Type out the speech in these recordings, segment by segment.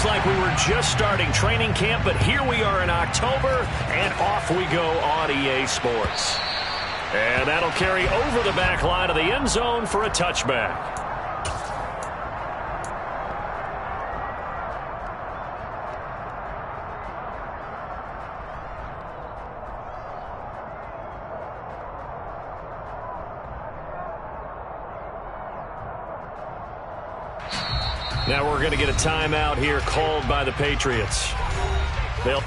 seems like we were just starting training camp, but here we are in October, and off we go on EA Sports. And that'll carry over the back line of the end zone for a touchback. Now we're going to get a timeout here called by the Patriots. They'll...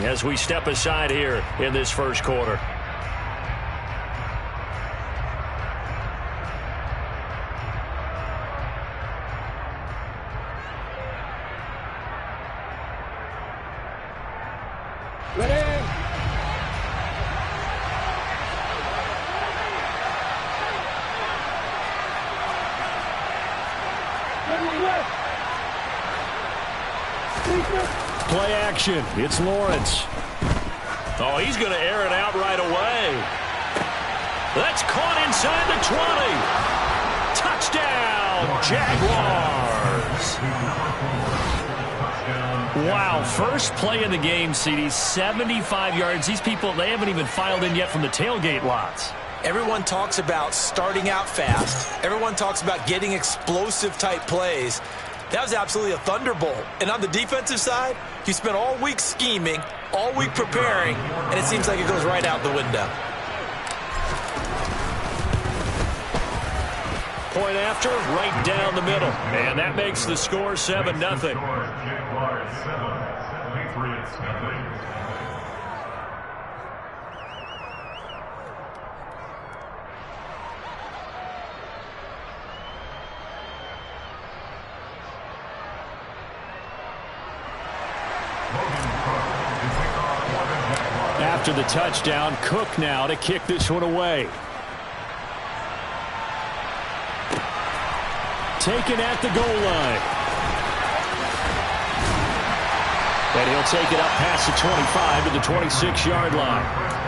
as we step aside here in this first quarter. Play action. It's Lawrence. Oh, he's going to air it out right away. That's caught inside the 20. Touchdown, Jaguars. Wow, first play in the game, CD, 75 yards. These people, they haven't even filed in yet from the tailgate lots. Everyone talks about starting out fast. Everyone talks about getting explosive-type plays. That was absolutely a thunderbolt. And on the defensive side, you spent all week scheming, all week preparing, and it seems like it goes right out the window. Point after, right down the middle. And that makes the score 7-0. After the touchdown, Cook now to kick this one away. Taken at the goal line. And he'll take it up past the 25 to the 26-yard line.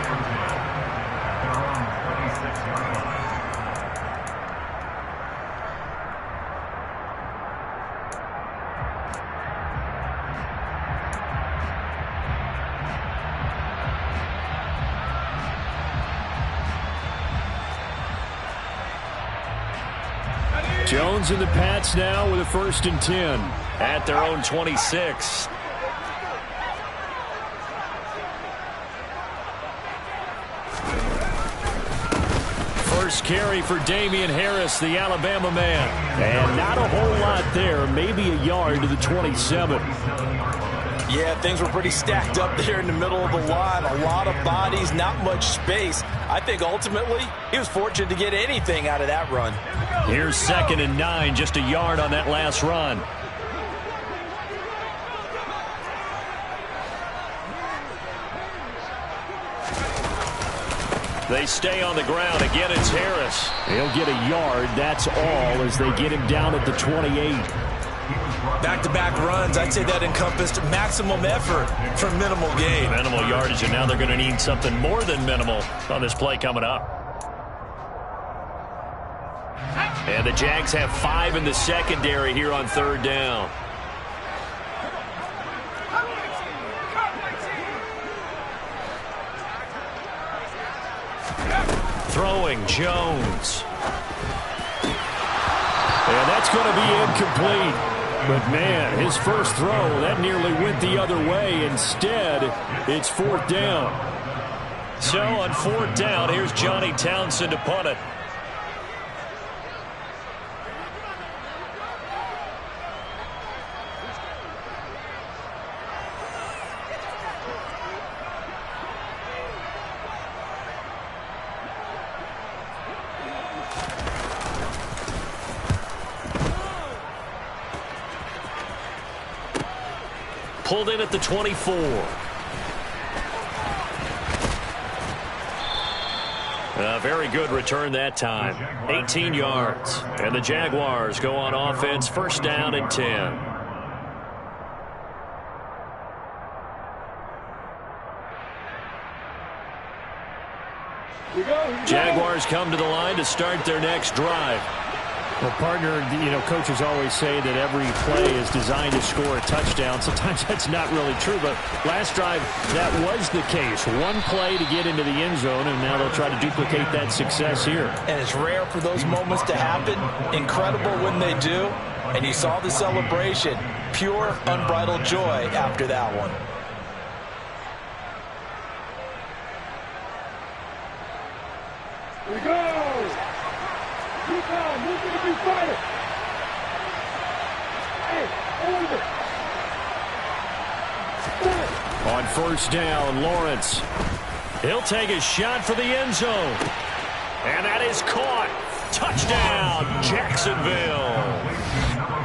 Jones and the Pats now with a 1st and 10 at their own 26. First carry for Damian Harris, the Alabama man. And not a whole lot there, maybe a yard to the 27. Yeah, things were pretty stacked up there in the middle of the line. A lot of bodies, not much space. I think ultimately he was fortunate to get anything out of that run. Here's 2nd and 9, just a yard on that last run. They stay on the ground. Again, it's Harris. He'll get a yard. That's all as they get him down at the 28. Back-to-back runs, I'd say that encompassed maximum effort for minimal gain. Minimal yardage, and now they're going to need something more than minimal on this play coming up. And the Jags have 5 in the secondary here on 3rd down. Throwing, Jones. And that's going to be incomplete. But, man, his first throw, that nearly went the other way. Instead, it's 4th down. So on 4th down, here's Johnny Townsend to punt it. Pulled in at the 24. A very good return that time. 18 yards. And the Jaguars go on offense, 1st down and 10. Jaguars come to the line to start their next drive. Well, partner, coaches always say that every play is designed to score a touchdown. Sometimes that's not really true, but last drive, that was the case. One play to get into the end zone, and now they'll try to duplicate that success here. And it's rare for those moments to happen. Incredible when they do. And you saw the celebration. Pure, unbridled joy after that one. Here we go! Keep on, move to the fire! Hey, over! On 1st down, Lawrence. He'll take a shot for the end zone. And that is caught. Touchdown, Jacksonville.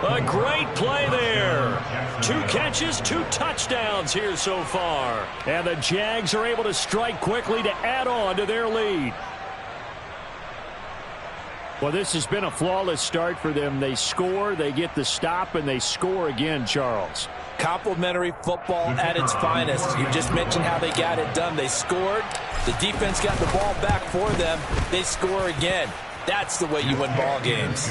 A great play there. 2 catches, 2 touchdowns here so far. And the Jags are able to strike quickly to add on to their lead. Well, this has been a flawless start for them. They score, they get the stop, and they score again, Charles. Complimentary football at its finest. You just mentioned how they got it done. They scored. The defense got the ball back for them. They score again. That's the way you win ball games.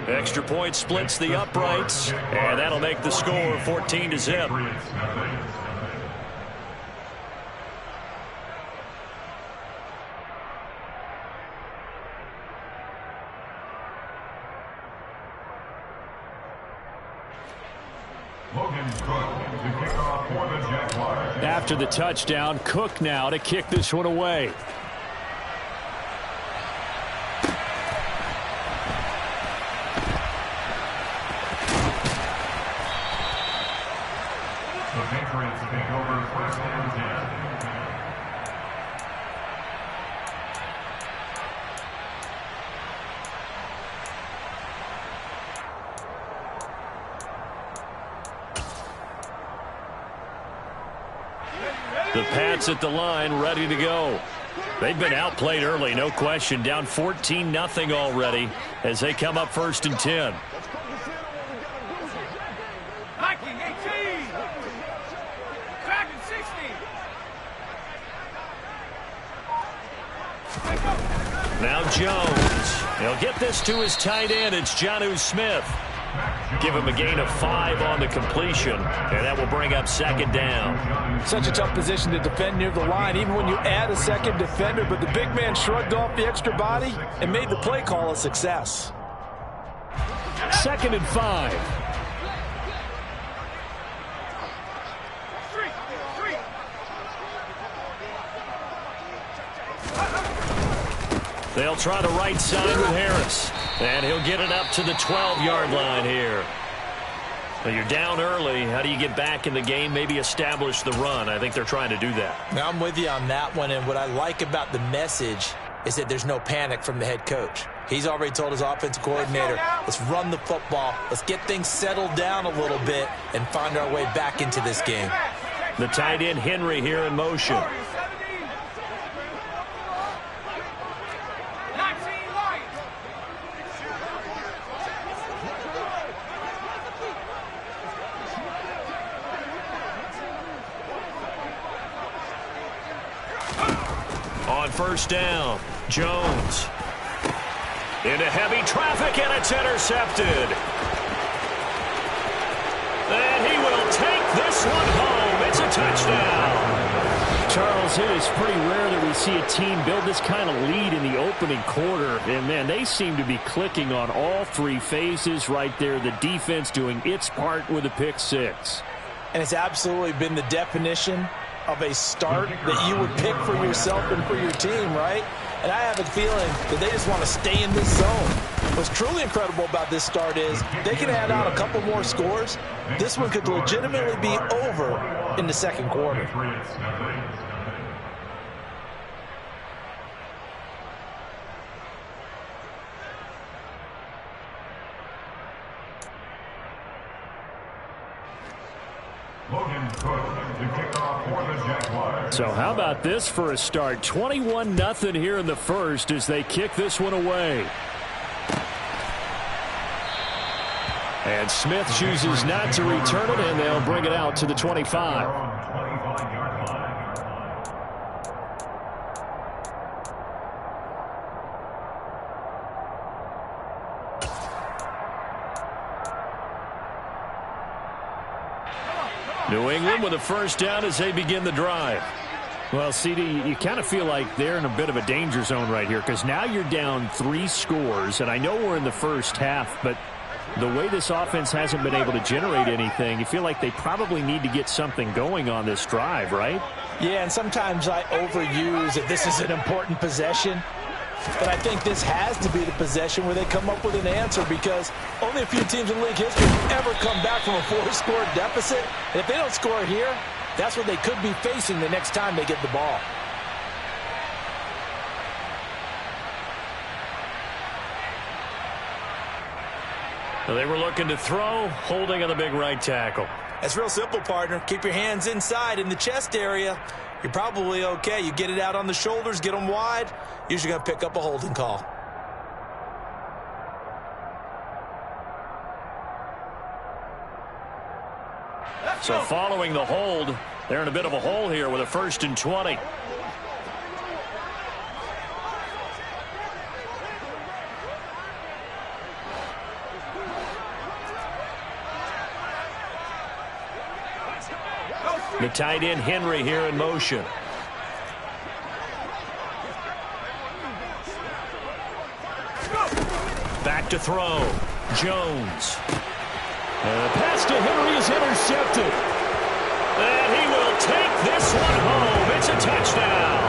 Extra point splits the uprights, and that'll make the score 14-0. After the touchdown, Cook now to kick this one away. The Patriots take over 1st and 10. The Pats at the line, ready to go. They've been outplayed early, no question. Down 14-0 already as they come up 1st and 10. Viking 18! Dragon 60! Now Jones. He'll get this to his tight end. It's Jonnu Smith. Give him a gain of 5 on the completion, and that will bring up 2nd down. Such a tough position to defend near the line, even when you add a second defender, but the big man shrugged off the extra body and made the play call a success. 2nd and 5. They'll try the right side with Harris. And he'll get it up to the 12-yard line here. Well, you're down early. How do you get back in the game, maybe establish the run? I think they're trying to do that. Now, I'm with you on that one, and what I like about the message is that there's no panic from the head coach. He's already told his offensive coordinator, let's run the football, let's get things settled down a little bit and find our way back into this game. The tight end Henry here in motion. On 1st down, Jones. Into heavy traffic, and it's intercepted. And he will take this one home. It's a touchdown. Charles, Miles, it is pretty rare that we see a team build this kind of lead in the opening quarter. And, man, they seem to be clicking on all three phases right there. The defense doing its part with a pick six. And it's absolutely been the definition of a start that you would pick for yourself and for your team, right? And I have a feeling that they just want to stay in this zone. What's truly incredible about this start is they can add on a couple more scores. This one could legitimately be over in the second quarter. So how about this for a start? 21-0 here in the first as they kick this one away. And Smith chooses not to return it, and they'll bring it out to the 25. New England with a first down as they begin the drive. Well, CD, you kind of feel like they're in a bit of a danger zone right here because now you're down 3 scores, and I know we're in the first half, but the way this offense hasn't been able to generate anything, you feel like they probably need to get something going on this drive, right? Yeah, and sometimes I overuse that this is an important possession. But I think this has to be the possession where they come up with an answer because only a few teams in league history have ever come back from a 4-score deficit. And if they don't score here, that's what they could be facing the next time they get the ball. Well, they were looking to throw, holding on the big right tackle. That's real simple, partner. Keep your hands inside in the chest area. You're probably okay. You get it out on the shoulders, get them wide. Usually going to pick up a holding call. So following the hold, they're in a bit of a hole here with a 1st and 20. The tight end Henry here in motion. Back to throw. Jones. And the pass to Henry is intercepted. And he will take this one home. It's a touchdown.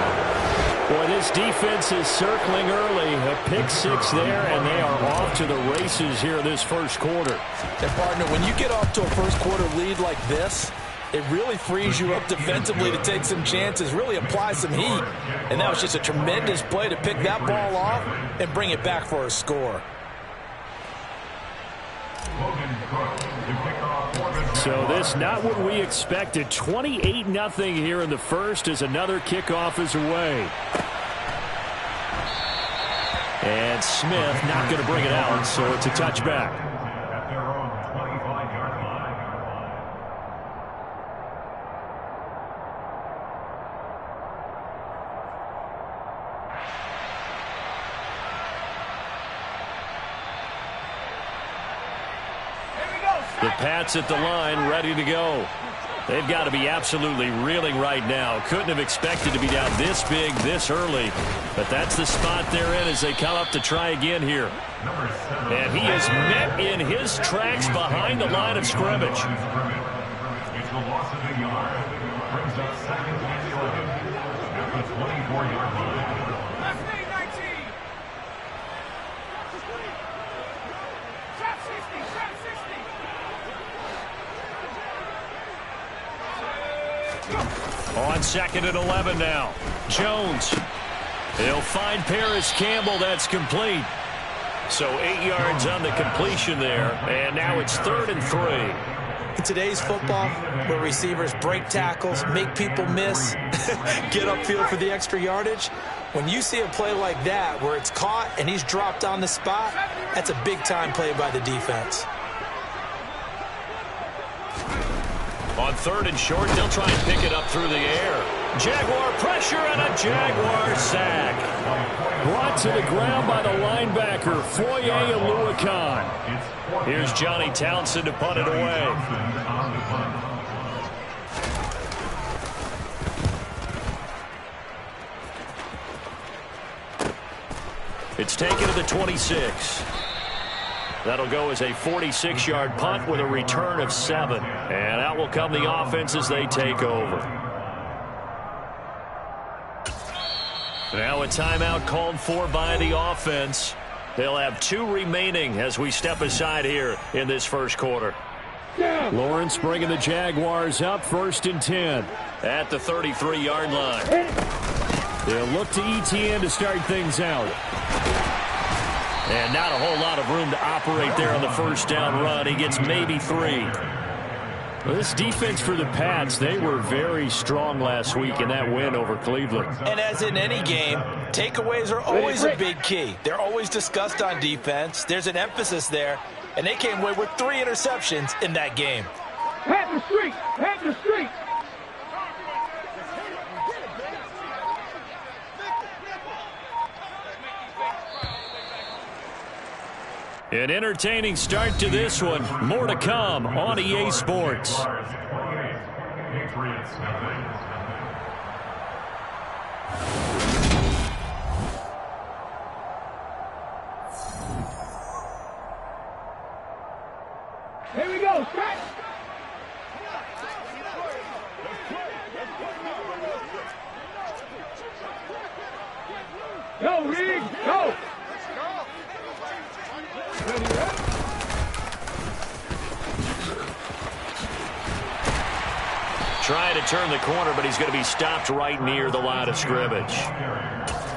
Boy, this defense is circling early. A pick six there, and they are off to the races here this first quarter. And, partner, when you get off to a first quarter lead like this, it really frees you up defensively to take some chances, really apply some heat. And that was just a tremendous play to pick that ball off and bring it back for a score. So this not what we expected. 28-0 here in the first as another kickoff is away. And Smith not going to bring it out, so it's a touchback. The Pats at the line, ready to go. They've got to be absolutely reeling right now. Couldn't have expected to be down this big, this early. But that's the spot they're in as they come up to try again here. And he is met in his tracks behind the line of scrimmage. It's the loss of a yard. Brings up 2nd and 11 at the 24-yard line. On 2nd and 11 now. Jones. He'll find Paris Campbell. That's complete. So 8 yards on the completion there. And now it's 3rd and 3. In today's football, where receivers break tackles, make people miss, get upfield for the extra yardage, when you see a play like that where it's caught and he's dropped on the spot, that's a big-time play by the defense. On 3rd and short, they'll try and pick it up through the air. Jaguar pressure and a Jaguar sack. Brought to the ground by the linebacker, Foye Aluakon. Here's Johnny Townsend to punt it away. It's taken to the 26. That'll go as a 46-yard punt with a return of 7. And out will come the offense as they take over. Now a timeout called for by the offense. They'll have 2 remaining as we step aside here in this first quarter. Lawrence bringing the Jaguars up, 1st and 10. At the 33-yard line. They'll look to ETN to start things out. And not a whole lot of room to operate there on the first down run. He gets maybe 3. Well, this defense for the Pats, they were very strong last week in that win over Cleveland. And as in any game, takeaways are always a big key. They're always discussed on defense. There's an emphasis there. And they came away with 3 interceptions in that game. Head the street! Head the street! An entertaining start to this one. More to come on EA Sports. Here we go, stretch! Go, Reed, go! Trying to turn the corner, but he's going to be stopped right near the line of scrimmage.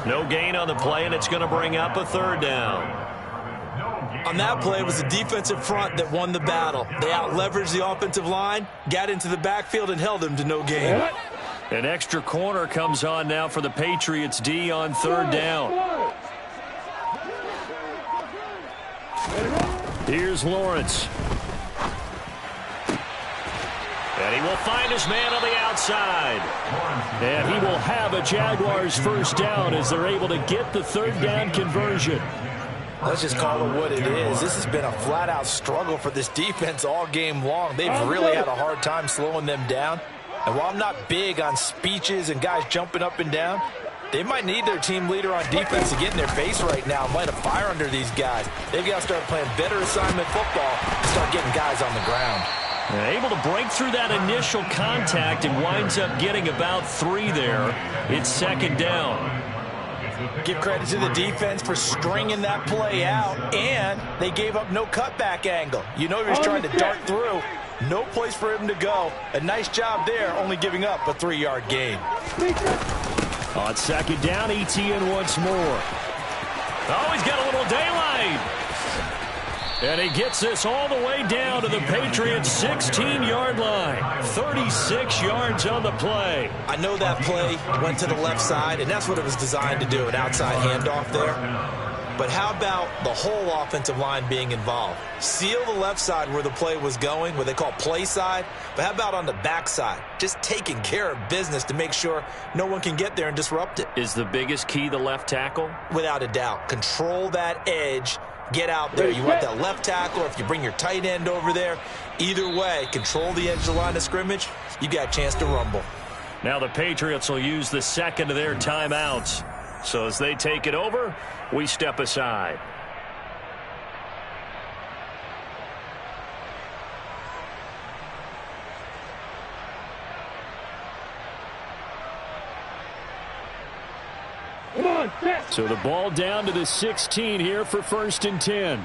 No gain on the play, and it's going to bring up a 3rd down. On that play, it was the defensive front that won the battle. They out-leveraged the offensive line, got into the backfield, and held them to no gain. An extra corner comes on now for the Patriots D on 3rd down. Here's Lawrence. And he will find his man on the outside. And he will have a Jaguars 1st down as they're able to get the 3rd down conversion. Let's just call it what it is. This has been a flat-out struggle for this defense all game long. They've really had a hard time slowing them down. And while I'm not big on speeches and guys jumping up and down, they might need their team leader on defense to get in their face right now and light a fire under these guys. They've got to start playing better assignment football and start getting guys on the ground. And able to break through that initial contact and winds up getting about 3 there. It's 2nd down. Give credit to the defense for stringing that play out, and they gave up no cutback angle. You know he was trying to dart through. No place for him to go. A nice job there, only giving up a 3-yard gain. On 2nd down, ETN once more. Oh, he's got a little daylight. And he gets this all the way down to the Patriots' 16-yard line. 36 yards on the play. I know that play went to the left side, and that's what it was designed to do, an outside handoff there. But how about the whole offensive line being involved? Seal the left side where the play was going, what they call play side. But how about on the back side? Just taking care of business to make sure no one can get there and disrupt it. Is the biggest key the left tackle? Without a doubt. Control that edge. Get out there. You want that left tackle, or if you bring your tight end over there, either way, control the edge of the line of scrimmage, you got a chance to rumble. Now the Patriots will use the 2nd of their timeouts. So as they take it over, we step aside. Come on, set! So the ball down to the 16 here for 1st and 10.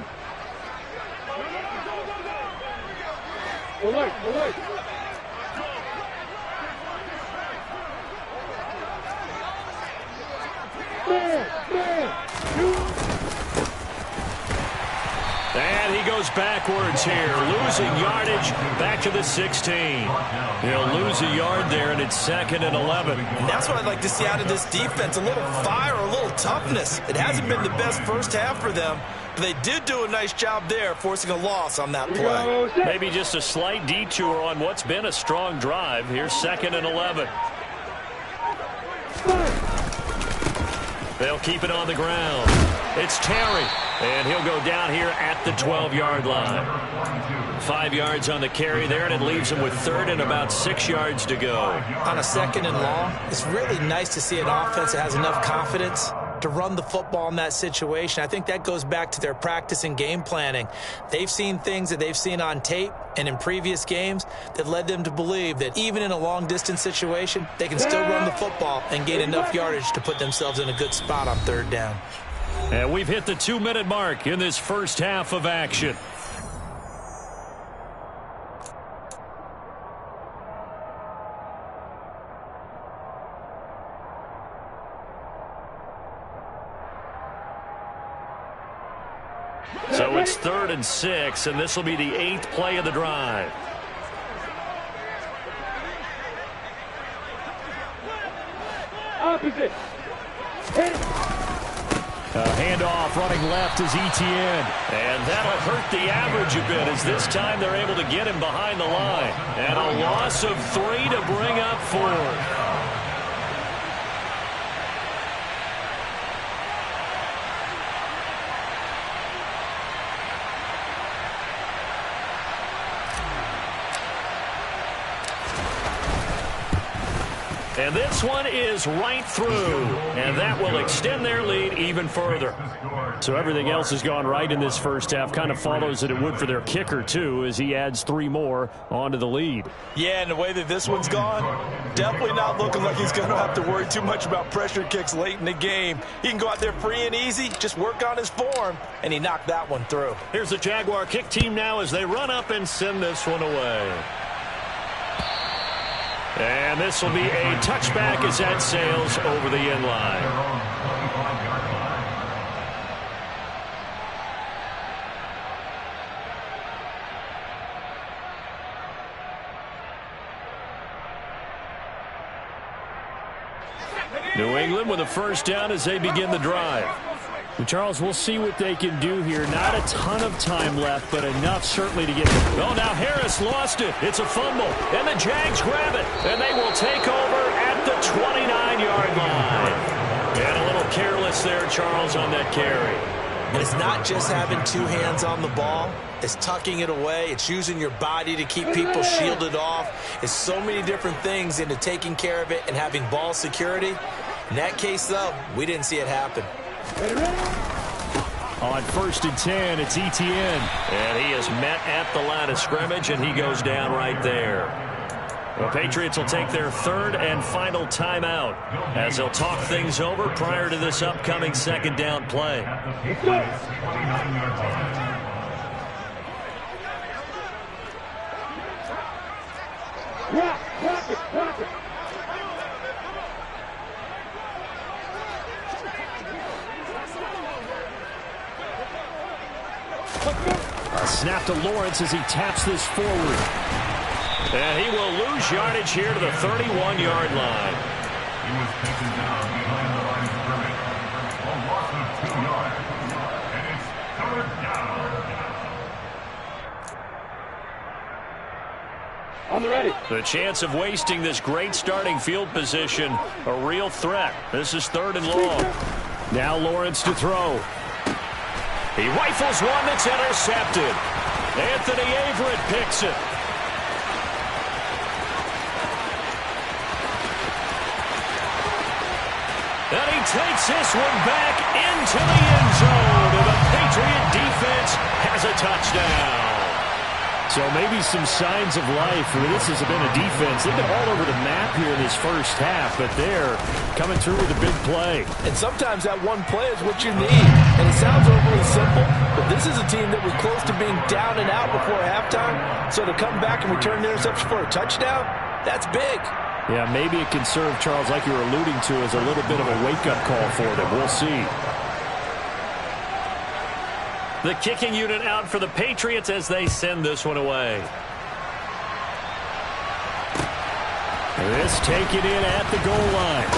Alert, alert! And he goes backwards here, losing yardage back to the 16. He'll lose a yard there, and it's 2nd and 11. And that's what I'd like to see out of this defense, a little fire, a little toughness. It hasn't been the best first half for them, but they did do a nice job there, forcing a loss on that play. Maybe just a slight detour on what's been a strong drive. Here's 2nd and 11. They'll keep it on the ground. It's Terry, and he'll go down here at the 12-yard line. 5 yards on the carry there, and it leaves him with 3rd and about 6 yards to go. On a 2nd and long, it's really nice to see an offense that has enough confidence to run the football in that situation. I think that goes back to their practice and game planning. They've seen things that they've seen on tape and in previous games that led them to believe that even in a long-distance situation, they can still run the football and gain enough yardage to put themselves in a good spot on third down. And we've hit the 2-minute mark in this first half of action. So it's 3rd and 6, and this will be the 8th play of the drive. Opposite. Hit. Handoff running left is Etienne. And that'll hurt the average a bit as this time they're able to get him behind the line. And a loss of 3 to bring up 4th. And this one is right through, and that will extend their lead even further. So everything else has gone right in this first half. Kind of follows that it would for their kicker, too, as he adds 3 more onto the lead. Yeah, and the way that this one's gone, definitely not looking like he's going to have to worry too much about pressure kicks late in the game. He can go out there free and easy, just work on his form, and he knocked that one through. Here's the Jaguar kick team now as they run up and send this one away. And this will be a touchback as that sails over the end line. New England with a first down as they begin the drive. And Charles, we'll see what they can do here. Not a ton of time left, but enough certainly to get them. Oh, now Harris lost it. It's a fumble. And the Jags grab it. And they will take over at the 29-yard line. And a little careless there, Charles, on that carry. And it's not just having 2 hands on the ball. It's tucking it away. It's using your body to keep people shielded off. It's so many different things into taking care of it and having ball security. In that case, though, we didn't see it happen. On 1st and 10, it's Etienne. And he is met at the line of scrimmage, and he goes down right there. The Patriots will take their 3rd and final timeout as they'll talk things over prior to this upcoming 2nd down play. Rock it. A snap to Lawrence as he taps this forward. And he will lose yardage here to the 31-yard line. He was taken down behind the line of scrimmage. A loss of 2 yards. And it's 3rd down. On the ready. The chance of wasting this great starting field position, a real threat. This is 3rd and long. Now Lawrence to throw. He rifles one that's intercepted. Anthony Averett picks it. And he takes this one back into the end zone. And the Patriot defense has a touchdown. So maybe some signs of life. I mean, this has been a defense. They've been all over the map here in this first half, but they're coming through with a big play. And sometimes that one play is what you need. And it sounds overly simple, but this is a team that was close to being down and out before halftime. So to come back and return the interception for a touchdown, that's big. Yeah, maybe it can serve, Charles, like you were alluding to, as a little bit of a wake-up call for them. We'll see. The kicking unit out for the Patriots as they send this one away. This taken in at the goal line.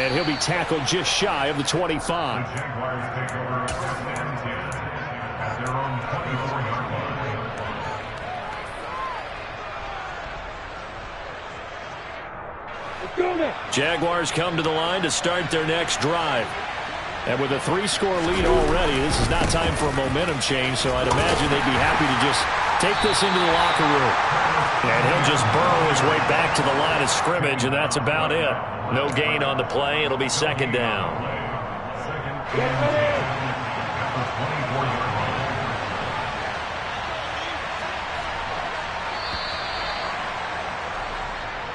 And he'll be tackled just shy of the 25. The Jaguars take over 1st and 10 at their own 24-yard line. Let's go now. Jaguars come to the line to start their next drive. And with a 3-score lead already, this is not time for a momentum change, so I'd imagine they'd be happy to just take this into the locker room. And he'll just burrow his way back to the line of scrimmage, and that's about it. No gain on the play. It'll be second down.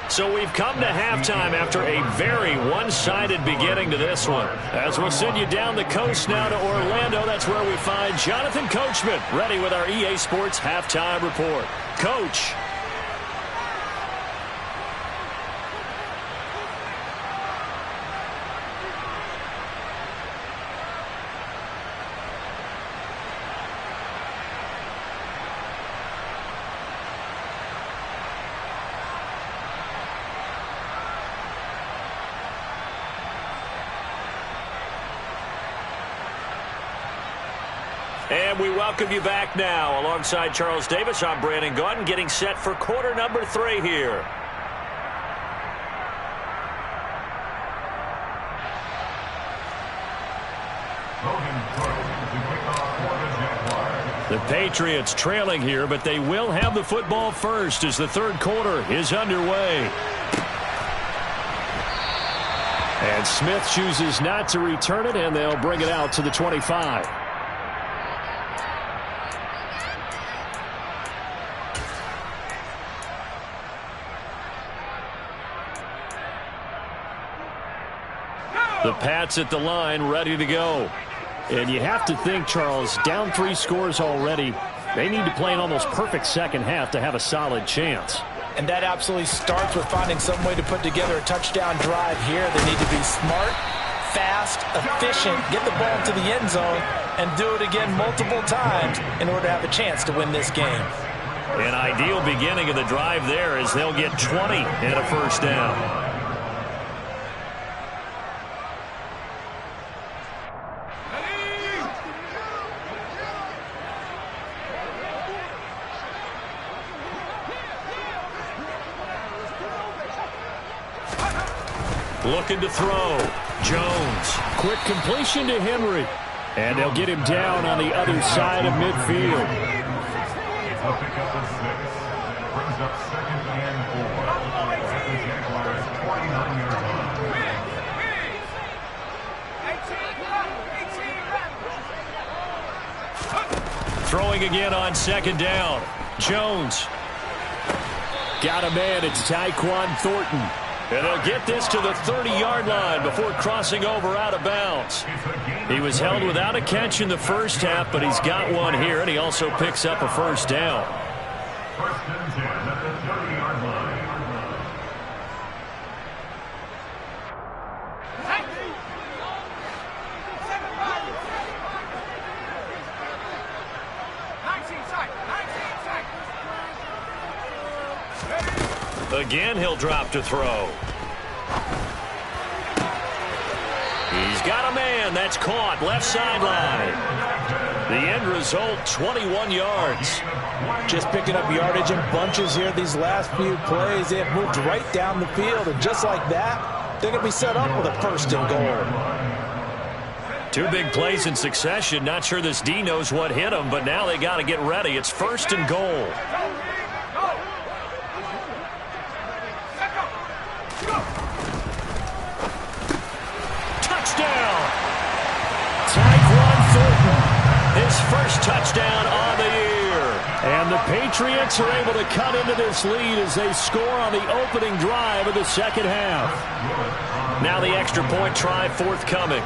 So we've come to halftime after a very one-sided beginning to this one. As we'll send you down the coast now to Orlando, that's where we find Jonathan Coachman ready with our EA Sports Halftime Report. Coach. And we welcome you back now. Alongside Charles Davis, I'm Brandon Gaudin, getting set for quarter number 3 here. The Patriots trailing here, but they will have the football first as the third quarter is underway. And Smith chooses not to return it, and they'll bring it out to the 25. The Pats at the line, ready to go. And you have to think, Charles, down 3 scores already. They need to play an almost perfect second half to have a solid chance. And that absolutely starts with finding some way to put together a touchdown drive here. They need to be smart, fast, efficient, get the ball to the end zone, and do it again multiple times in order to have a chance to win this game. An ideal beginning of the drive there is they'll get 20 and a first down. Looking to throw. Jones. Quick completion to Henry. And they'll get him down on the other side of midfield. It's a pickup of 6. Brings up second and 4. At the Jaguars' 29-yard line. Throwing again on second down. Jones. Got a man. It's Tyquan Thornton. And he'll get this to the 30-yard line before crossing over out of bounds. He was held without a catch in the first half, but he's got one here, and he also picks up a first down. First and 10 at the 30-yard line. Again, he'll drop to throw. He's got a man. That's caught. Left sideline. The end result, 21 yards. Just picking up yardage in bunches here these last few plays. They have moved right down the field, and just like that, they're going to be set up with a first and goal. 2 big plays in succession. Not sure this D knows what hit him, but now they got to get ready. It's first and goal. His first touchdown on the year. And the Patriots are able to cut into this lead as they score on the opening drive of the second half. Now the extra point try forthcoming.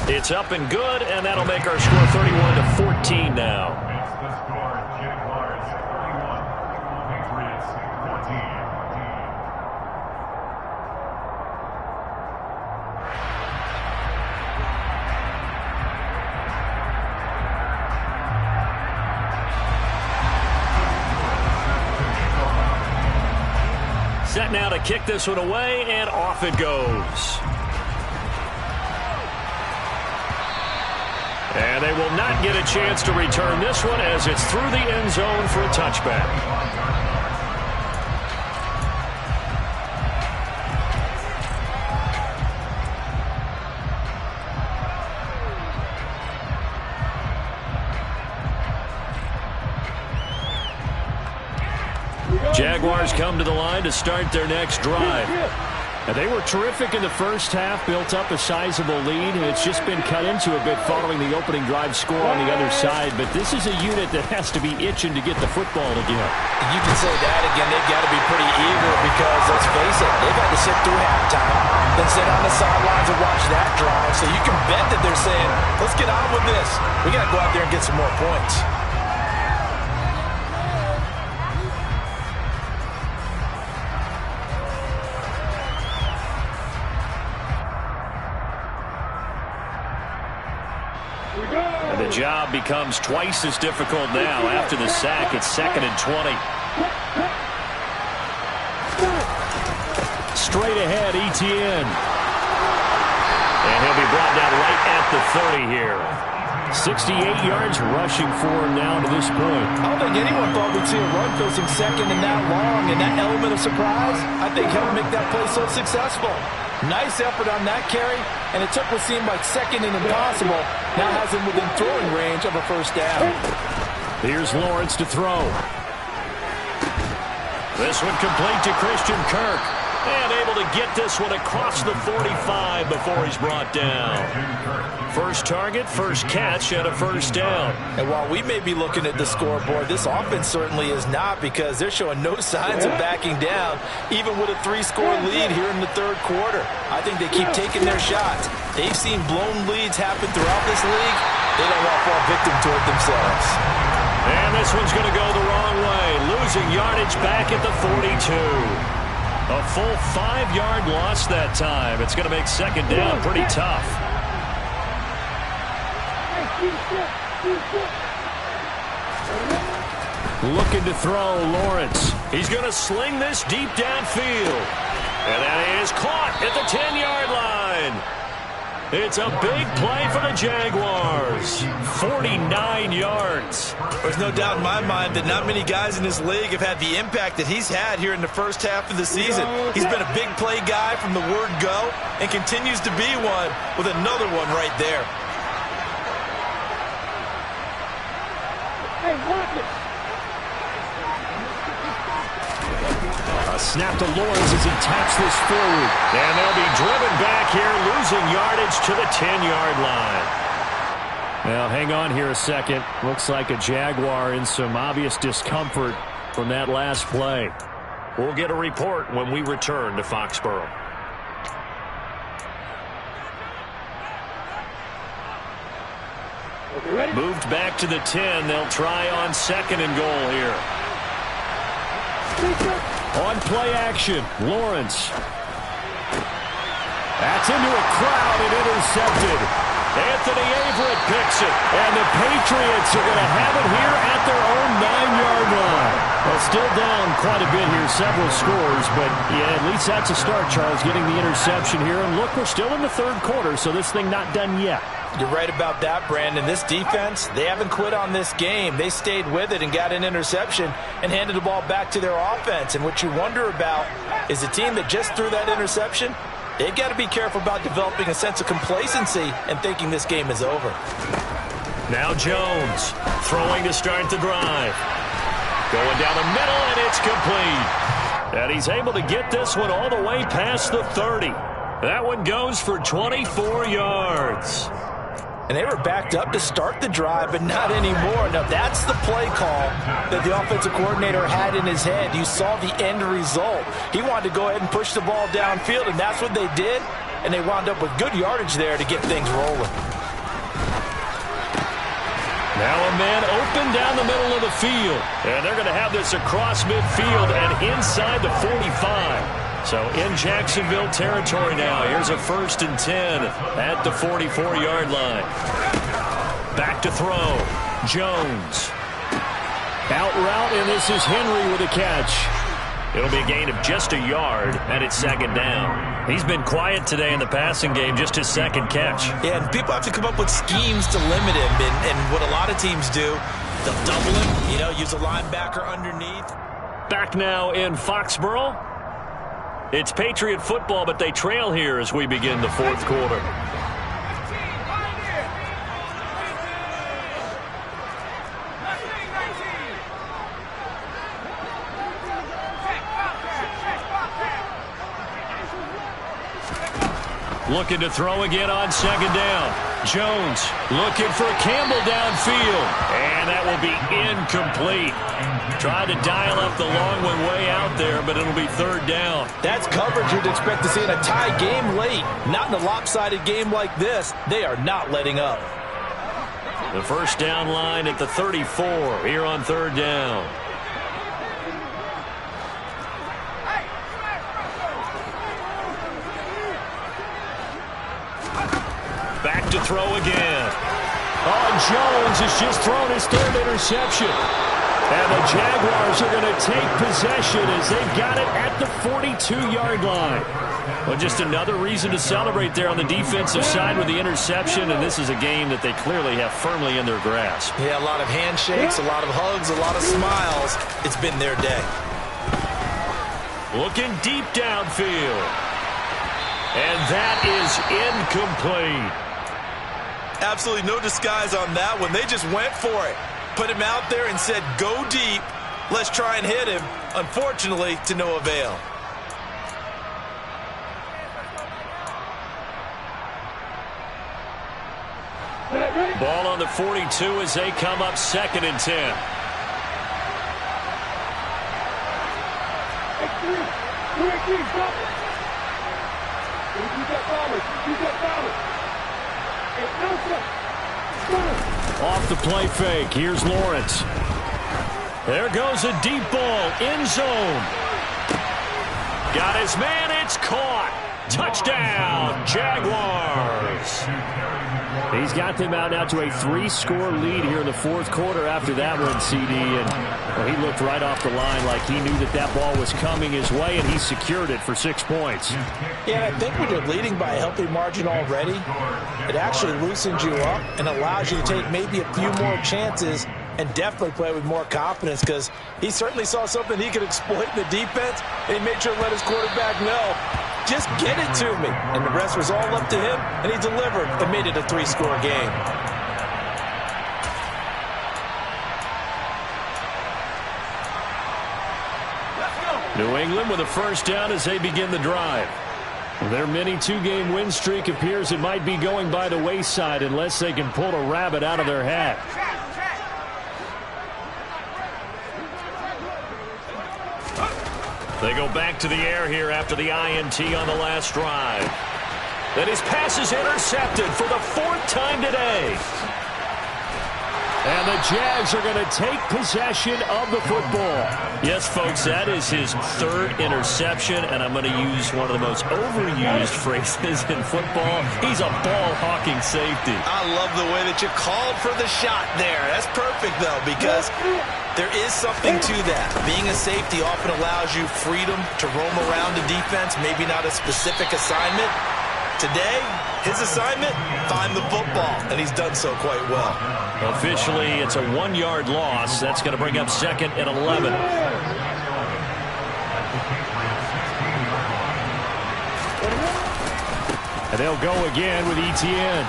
It's up and good, and that'll make our score 31-14 now. It's the score, Jaguars 31, Patriots 14. Set now to kick this one away, and off it goes. And they will not get a chance to return this one as it's through the end zone for a touchback. Jaguars come to the line to start their next drive. Now, they were terrific in the first half, built up a sizable lead, and it's just been cut into a bit following the opening drive score on the other side. But this is a unit that has to be itching to get the football again. You can say that again. They've got to be pretty eager because, let's face it, they've had to sit through halftime, then sit on the sidelines and watch that drive. So you can bet that they're saying, let's get on with this. We got to go out there and get some more points. And the job becomes twice as difficult now. After the sack, it's 2nd and 20. Straight ahead, Etienne. And he'll be brought down right at the 30 here. 68 yards rushing for him now to this point. I don't think anyone thought we'd see a run facing second and that long, and that element of surprise, I think, helped make that play so successful. Nice effort on that carry, and it took what seemed like second and impossible. Now has him within throwing range of a first down. Here's Lawrence to throw. This one complete to Christian Kirk. And able to get this one across the 45 before he's brought down. First target, first catch, and a first down. And while we may be looking at the scoreboard, this offense certainly is not, because they're showing no signs of backing down, even with a 3-score lead here in the third quarter. I think they keep taking their shots. They've seen blown leads happen throughout this league. They don't want to fall victim to it themselves. And this one's going to go the wrong way, losing yardage back at the 42. A full 5-yard loss that time. It's going to make second down pretty tough. Looking to throw, Lawrence. He's going to sling this deep downfield. And that is caught at the 10-yard line. It's a big play for the Jaguars. 49 yards. There's no doubt in my mind that not many guys in this league have had the impact that he's had here in the first half of the season. He's been a big play guy from the word go and continues to be one with another one right there. Hey, watch it. A snap to Lawrence as he taps this forward. And they'll be driven back here, losing yardage to the 10-yard line. Now, hang on here a second. Looks like a Jaguar in some obvious discomfort from that last play. We'll get a report when we return to Foxborough. Moved back to the 10. They'll try on 2nd and goal here. On play action, Lawrence. That's into a crowd and intercepted. Anthony Averett picks it. And the Patriots are going to have it here at their own 9-yard line. Well, still down quite a bit here, several scores, but yeah, at least that's a start, Charles, getting the interception here. And look, we're still in the third quarter, so this thing not done yet. You're right about that, Brandon. This defense, they haven't quit on this game. They stayed with it and got an interception and handed the ball back to their offense. And what you wonder about is a team that just threw that interception, they've got to be careful about developing a sense of complacency and thinking this game is over. Now Jones throwing to start the drive. Going down the middle, and it's complete. And he's able to get this one all the way past the 30. That one goes for 24 yards. And they were backed up to start the drive, but not anymore. Now, that's the play call that the offensive coordinator had in his head. You saw the end result. He wanted to go ahead and push the ball downfield, and that's what they did. And they wound up with good yardage there to get things rolling. Now a man open down the middle of the field. And they're going to have this across midfield and inside the 45. So in Jacksonville territory now. Here's a 1st and 10 at the 44-yard line. Back to throw. Jones. Out route, and this is Henry with a catch. It'll be a gain of just a yard, and it's 2nd down. He's been quiet today in the passing game, just his 2nd catch. Yeah, and people have to come up with schemes to limit him. And what a lot of teams do, they'll double him, use a linebacker underneath. Back now in Foxborough. It's Patriot football, but they trail here as we begin the fourth quarter. Looking to throw again on second down. Jones looking for Campbell downfield. And that will be incomplete. Tried to dial up the long one way out there, but it'll be third down. That's coverage you'd expect to see in a tie game late. Not in a lopsided game like this. They are not letting up. The first down line at the 34 here on third down. Back to throw again. Oh, Jones has just thrown his third interception. And the Jaguars are going to take possession as they've got it at the 42-yard line. Well, just another reason to celebrate there on the defensive side with the interception, and this is a game that they clearly have firmly in their grasp. Yeah, a lot of handshakes, a lot of hugs, a lot of smiles. It's been their day. Looking deep downfield. And that is incomplete. Absolutely no disguise on that one. They just went for it. Put him out there and said, go deep. Let's try and hit him. Unfortunately, to no avail. Ball on the 42 as they come up 2nd and 10. Off the play fake. Here's Lawrence. There goes a deep ball. End zone. Got his man. It's caught. Touchdown, Jaguars. He's got them out now to a 3-score lead here in the fourth quarter after that one, CD. And well, he looked right off the line like he knew that that ball was coming his way, and he secured it for 6 points. Yeah, I think when you're leading by a healthy margin already, it actually loosens you up and allows you to take maybe a few more chances and definitely play with more confidence, because he certainly saw something he could exploit in the defense, and he made sure to let his quarterback know, just get it to me. And the rest was all up to him, and he delivered and made it a 3-score game. New England with a first down as they begin the drive. Their mini 2-game win streak appears it might be going by the wayside unless they can pull a rabbit out of their hat. They go back to the air here after the INT on the last drive. Then his pass is intercepted for the 4th time today. And the Jags are going to take possession of the football. Yes, folks, that is his 3rd interception, and I'm going to use one of the most overused phrases in football. He's a ball-hawking safety. I love the way that you called for the shot there. That's perfect, though, because there is something to that. Being a safety often allows you freedom to roam around the defense, maybe not a specific assignment. Today, his assignment, find the football, and he's done so quite well. Officially, it's a 1-yard loss. That's going to bring up 2nd and 11. And they'll go again with Etienne.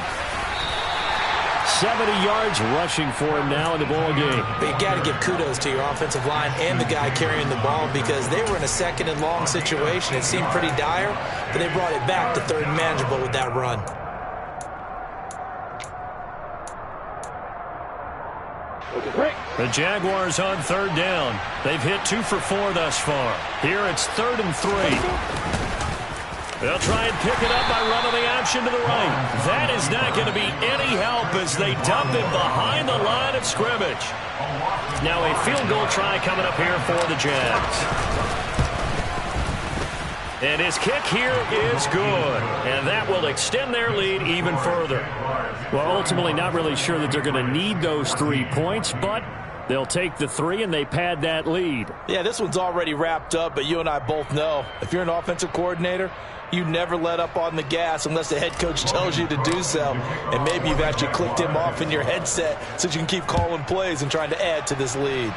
70 yards rushing for him now in the ball game. But you got to give kudos to your offensive line and the guy carrying the ball, because they were in a 2nd and long situation. It seemed pretty dire, but they brought it back to 3rd and manageable with that run. The Jaguars on 3rd down. They've hit 2 for 4 thus far. Here it's 3rd and 3. They'll try and pick it up by running the option to the right. That is not going to be any help as they dump him behind the line of scrimmage. Now a field goal try coming up here for the Jags. And his kick here is good. And that will extend their lead even further. Well, ultimately not really sure that they're going to need those 3 points, but they'll take the 3 and they pad that lead. Yeah, this one's already wrapped up, but you and I both know if you're an offensive coordinator, you never let up on the gas unless the head coach tells you to do so. And maybe you've actually clicked him off in your headset so you can keep calling plays and trying to add to this lead.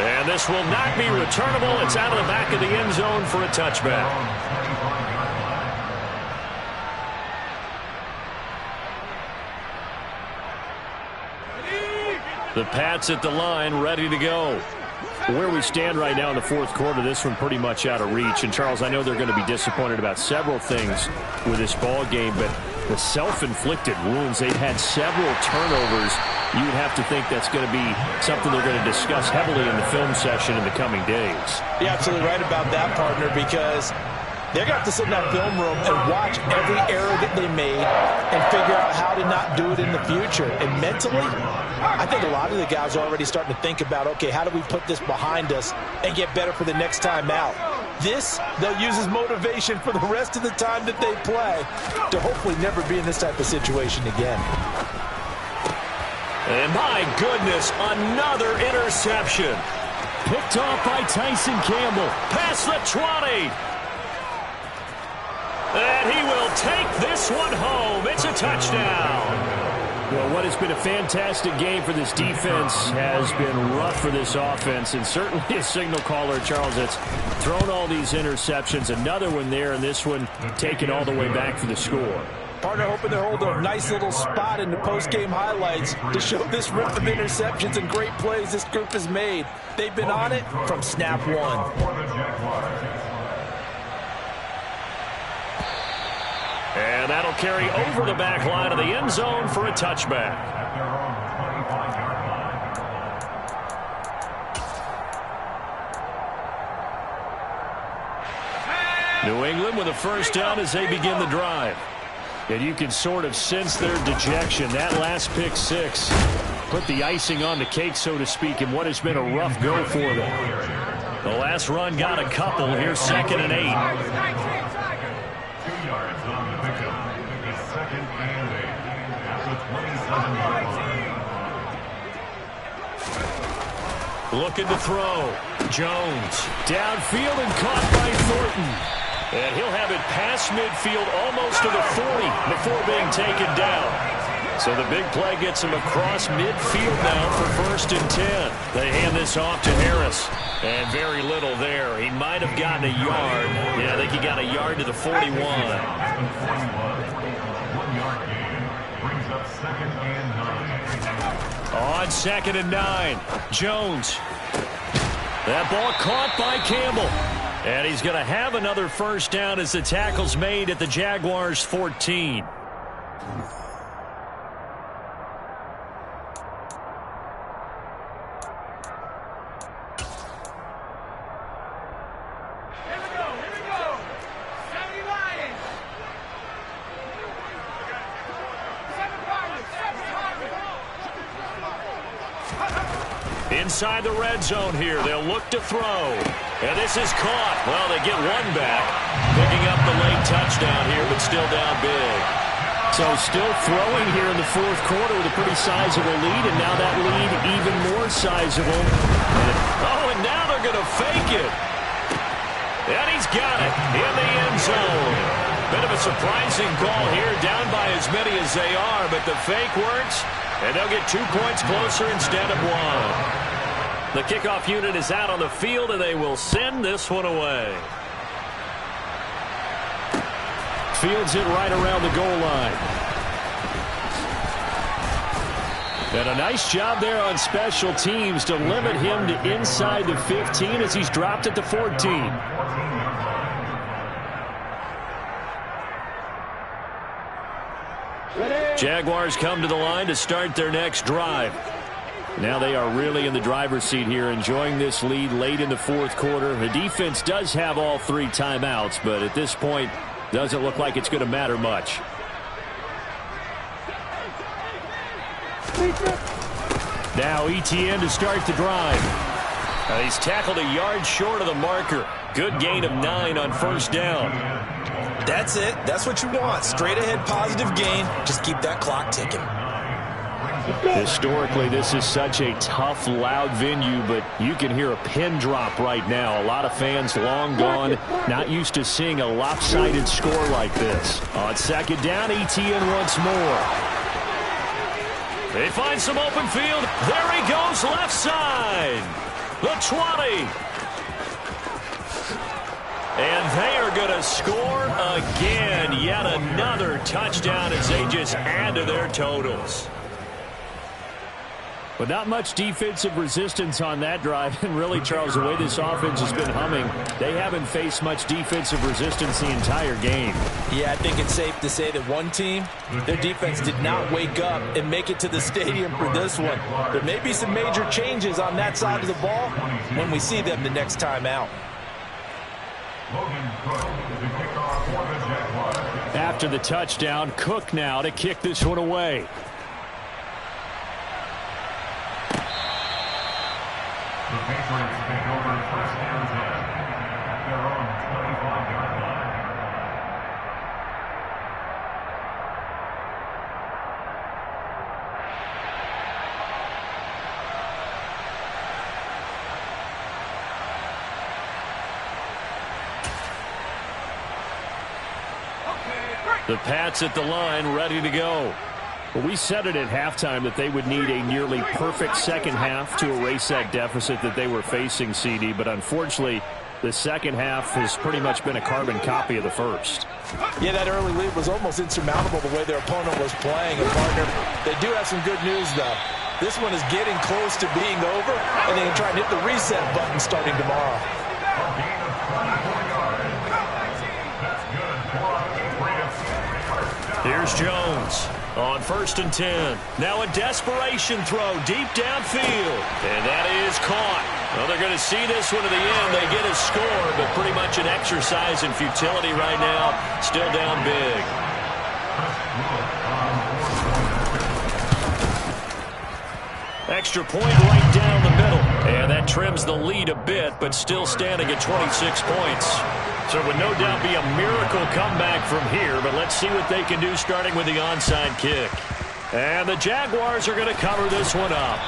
And this will not be returnable. It's out of the back of the end zone for a touchback. The Pats at the line, ready to go. Where we stand right now in the fourth quarter, this one pretty much out of reach. And, Charles, I know they're going to be disappointed about several things with this ball game, but the self-inflicted wounds, they've had several turnovers. You would have to think that's going to be something they're going to discuss heavily in the film session in the coming days. You're absolutely right about that, partner, because they're going to have to sit in that film room and watch every error that they made and figure out how to not do it in the future. And mentally, I think a lot of the guys are already starting to think about, okay, how do we put this behind us and get better for the next time out? This, they'll use as motivation for the rest of the time that they play to hopefully never be in this type of situation again. And my goodness, another interception. Picked off by Tyson Campbell. Past the 20. And he will take this one home. It's a touchdown. Well, what has been a fantastic game for this defense has been rough for this offense, and certainly a signal caller, Charles, that's thrown all these interceptions. Another one there, and this one taken all the way back for the score. Partner hoping to hold a nice little spot in the post-game highlights to show this rip of interceptions and great plays this group has made. They've been on it from snap one. And that'll carry over the back line of the end zone for a touchback. New England with a first down as they begin the drive. And you can sort of sense their dejection. That last pick six put the icing on the cake, so to speak, in what has been a rough go for them. The last run got a couple. Here's 2nd and 8. 2 yards on the pickup. It's 2nd and 8 at the 27-yard line. Looking to throw. Jones. Downfield and caught by Thornton. And he'll have it past midfield almost to the 40 before being taken down. So the big play gets him across midfield now for 1st and 10. They hand this off to Harris. And very little there. He might have gotten a yard. Yeah, I think he got a yard to the 41. 1 yard gain brings up 2nd and 9. On 2nd and 9, Jones. That ball caught by Campbell. And he's going to have another first down as the tackle's made at the Jaguars' 14. Inside the red zone here, they'll look to throw. And this is caught. Well, they get one back. Picking up the late touchdown here, but still down big. So still throwing here in the fourth quarter with a pretty sizable lead, and now that lead even more sizable. And now they're going to fake it. And he's got it in the end zone. Bit of a surprising call here, down by as many as they are, but the fake works, and they'll get 2 points closer instead of 1. The kickoff unit is out on the field, and they will send this one away. Fields it right around the goal line. And a nice job there on special teams to limit him to inside the 15 as he's dropped at the 14. Jaguars come to the line to start their next drive. Now they are really in the driver's seat here, enjoying this lead late in the fourth quarter. The defense does have all 3 timeouts, but at this point, doesn't look like it's going to matter much. Now Etienne to start the drive. He's tackled a yard short of the marker. Good gain of 9 on first down. That's it. That's what you want. Straight ahead positive gain. Just keep that clock ticking. Historically, this is such a tough, loud venue, but you can hear a pin drop right now. A lot of fans long gone, not used to seeing a lopsided score like this. On second down, Etienne once more. They find some open field. There he goes, left side. The 20. And they are going to score again. Yet another touchdown as they just add to their totals. But not much defensive resistance on that drive. And really, Charles, the way this offense has been humming, they haven't faced much defensive resistance the entire game. Yeah, I think it's safe to say that one team, their defense did not wake up and make it to the stadium for this one. There may be some major changes on that side of the ball when we see them the next time out. After the touchdown, Cook now to kick this one away. The Patriots take over first and 10 at their own 25-yard line. The Pats at the line, ready to go. Well, we said it at halftime that they would need a nearly perfect second half to erase that deficit that they were facing, CD. But unfortunately, the second half has pretty much been a carbon copy of the first. Yeah, that early lead was almost insurmountable the way their opponent was playing. And, partner, they do have some good news, though. This one is getting close to being over, and they can try and hit the reset button starting tomorrow. Here's Jones on 1st and 10. Now a desperation throw deep downfield. And that is caught. Well, they're going to see this one to the end. They get a score, but pretty much an exercise in futility right now. Still down big. Extra point right down the middle. And that trims the lead a bit, but still standing at 26 points. So it would no doubt be a miracle comeback from here, but let's see what they can do starting with the onside kick. And the Jaguars are going to cover this one up.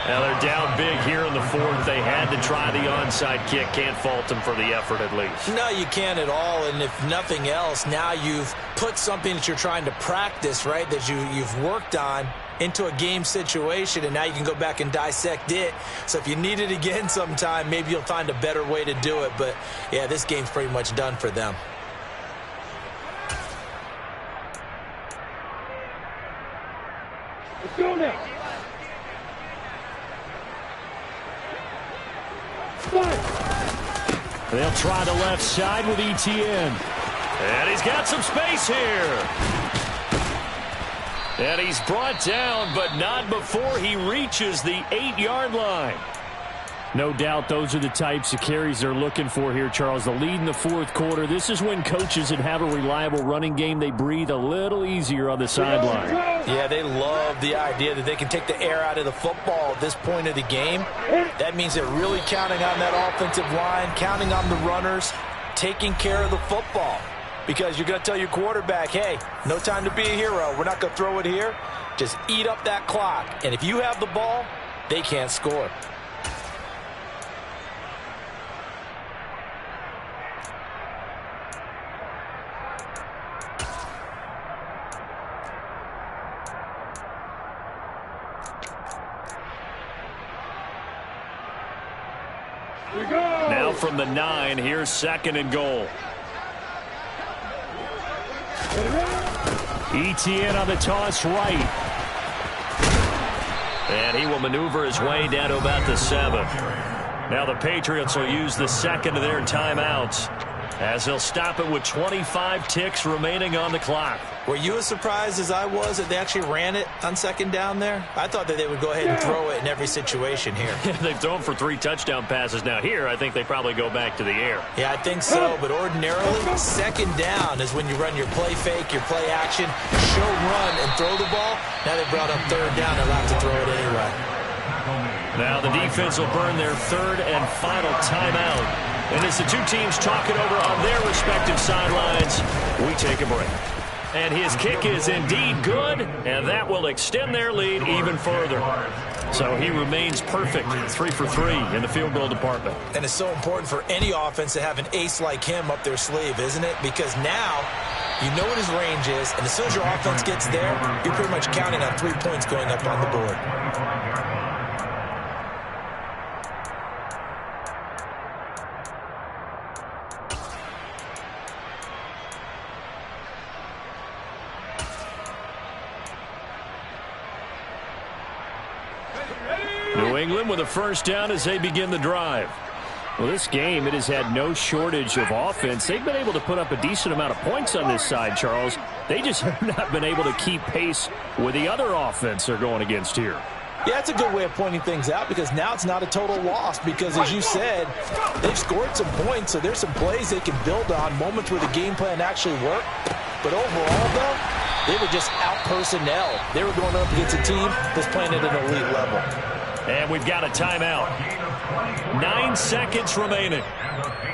Now they're down big here in the fourth. They had to try the onside kick. Can't fault them for the effort at least. No, you can't at all. And if nothing else, now you've put something that you're trying to practice, right, that you've worked on into a game situation, and now you can go back and dissect it. So if you need it again sometime, maybe you'll find a better way to do it. But, yeah, this game's pretty much done for them. Let's go now. They'll try the left side with ETN. And he's got some space here. And he's brought down, but not before he reaches the 8-yard line. No doubt those are the types of carries they're looking for here, Charles. The lead in the fourth quarter. This is when coaches that have a reliable running game, they breathe a little easier on the sideline. Yeah, they love the idea that they can take the air out of the football at this point of the game. That means they're really counting on that offensive line, counting on the runners, taking care of the football. Because you're going to tell your quarterback, hey, no time to be a hero. We're not going to throw it here. Just eat up that clock. And if you have the ball, they can't score. Now from the 9, here's 2nd and goal. ETN on the toss right. And he will maneuver his way down to about the 7. Now the Patriots will use the second of their timeouts as they'll stop it with 25 ticks remaining on the clock. Were you as surprised as I was that they actually ran it on 2nd down there? I thought that they would go ahead and throw it in every situation here. They've thrown for 3 touchdown passes. Now here, I think they probably go back to the air. Yeah, I think so, but ordinarily, 2nd down is when you run your play fake, your play action, show run, and throw the ball. Now they brought up 3rd down. They'll have to throw it anyway. Now the defense will burn their 3rd and final timeout. And as the two teams talk it over on their respective sidelines, we take a break. And his kick is indeed good, and that will extend their lead even further. So he remains perfect, 3 for 3 in the field goal department. And it's so important for any offense to have an ace like him up their sleeve, isn't it? Because now you know what his range is, and as soon as your offense gets there, you're pretty much counting on 3 points going up on the board. with a first down as they begin the drive. Well, this game, it has had no shortage of offense. They've been able to put up a decent amount of points on this side, Charles. They just have not been able to keep pace with the other offense they're going against here. Yeah, that's a good way of pointing things out because now it's not a total loss because, as you said, they've scored some points, so there's some plays they can build on, moments where the game plan actually worked. But overall, though, they were just out personnel. They were going up against a team that's playing at an elite level. And we've got a timeout. 9 seconds remaining.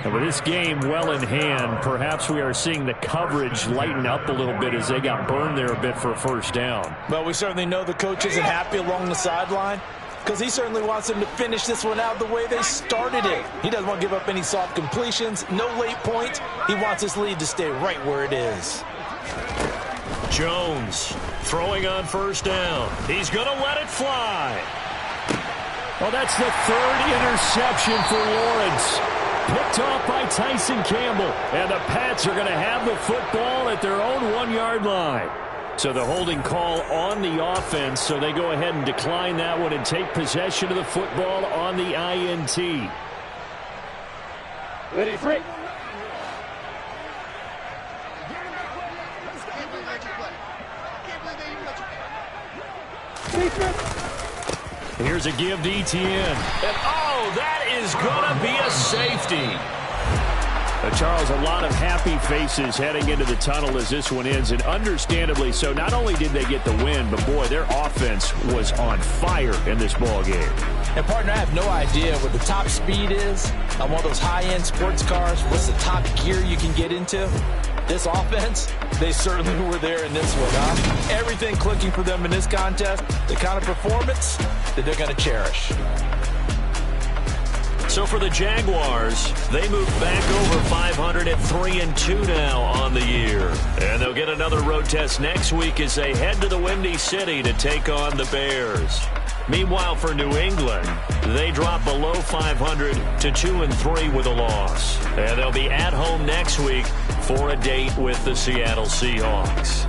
And with this game well in hand, perhaps we are seeing the coverage lighten up a little bit as they got burned there a bit for a first down. Well, we certainly know the coach isn't happy along the sideline because he certainly wants them to finish this one out the way they started it. He doesn't want to give up any soft completions, no late points. He wants his lead to stay right where it is. Jones throwing on first down. He's going to let it fly. Well, that's the third interception for Lawrence. Picked off by Tyson Campbell. And the Pats are going to have the football at their own 1-yard line. So the holding call on the offense, so they go ahead and decline that one and take possession of the football on the INT. Ready, break. Here's a give to Etienne. And, oh, that is going to be a safety. Charles, a lot of happy faces heading into the tunnel as this one ends, and understandably so. Not only did they get the win, but, boy, their offense was on fire in this ball game. And, partner, I have no idea what the top speed is on one of those high-end sports cars. What's the top gear you can get into? This offense, they certainly were there in this one, huh? Everything clicking for them in this contest, the kind of performance that they're going to cherish. So for the Jaguars, they move back over 500 at 3-2 now on the year. And they'll get another road test next week as they head to the Windy City to take on the Bears. Meanwhile, for New England, they drop below 500 to 2-3 with a loss. And they'll be at home next week for a date with the Seattle Seahawks.